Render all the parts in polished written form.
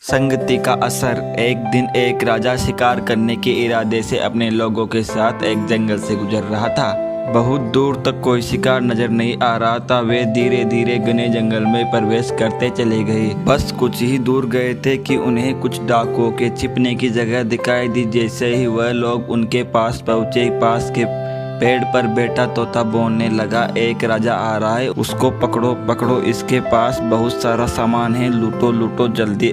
संगति का असर। एक दिन एक राजा शिकार करने के इरादे से अपने लोगों के साथ एक जंगल से गुजर रहा था। बहुत दूर तक कोई शिकार नजर नहीं आ रहा था। वे धीरे धीरे घने जंगल में प्रवेश करते चले गए। बस कुछ ही दूर गए थे कि उन्हें कुछ डाकुओं के छिपने की जगह दिखाई दी। जैसे ही वह लोग उनके पास पहुंचे, पास के पेड़ पर बैठा तोता बोलने लगा, एक राजा आ रहा है, उसको पकड़ो पकड़ो, इसके पास बहुत सारा सामान है, लूटो लूटो, जल्दी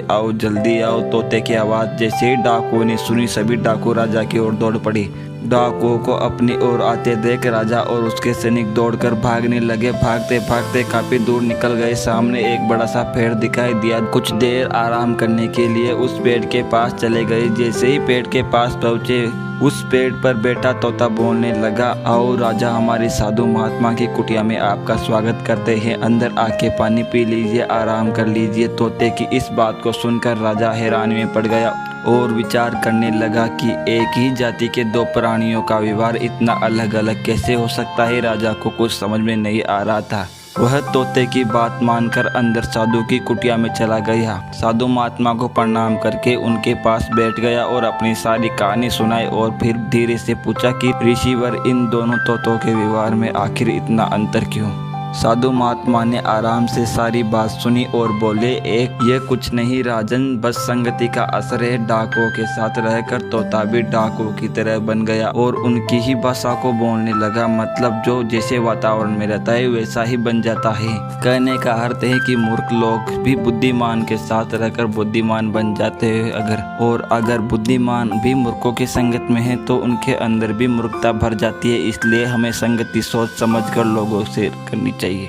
आओ। तोते की आवाज़ जैसे ही डाकुओं ने सुनी, सभी डाकू राजा की ओर दौड़ पड़ी। डाकुओं को अपनी ओर आते देख राजा और उसके सैनिक दौड़कर भागने लगे। भागते भागते काफी दूर निकल गए। सामने एक बड़ा सा पेड़ दिखाई दिया। कुछ देर आराम करने के लिए उस पेड़ के पास चले गए। जैसे ही पेड़ के पास पहुंचे, उस पेड़ पर बैठा तोता बोलने लगा, आओ राजा, हमारे साधु महात्मा की कुटिया में आपका स्वागत करते हैं, अंदर आके पानी पी लीजिए, आराम कर लीजिए। तोते की इस बात को सुनकर राजा हैरानी में पड़ गया और विचार करने लगा कि एक ही जाति के दो प्राणियों का व्यवहार इतना अलग अलग कैसे हो सकता है। राजा को कुछ समझ में नहीं आ रहा था। वह तोते की बात मानकर अंदर साधु की कुटिया में चला गया। साधु महात्मा को प्रणाम करके उनके पास बैठ गया और अपनी सारी कहानी सुनाई और फिर धीरे से पूछा कि ऋषिवर, इन दोनों तोतों के व्यवहार में आखिर इतना अंतर क्यों? साधु महात्मा ने आराम से सारी बात सुनी और बोले, ये कुछ नहीं राजन, बस संगति का असर है। डाकुओं के साथ रहकर तोता भी डाकुओं की तरह बन गया और उनकी ही भाषा को बोलने लगा। मतलब जो जैसे वातावरण में रहता है वैसा ही बन जाता है। कहने का अर्थ है कि मूर्ख लोग भी बुद्धिमान के साथ रहकर बुद्धिमान बन जाते हैं। अगर बुद्धिमान भी मूर्खों की संगत में है तो उनके अंदर भी मूर्खता भर जाती है। इसलिए हमें संगति सोच समझ कर लोगों से करनी चाहिए।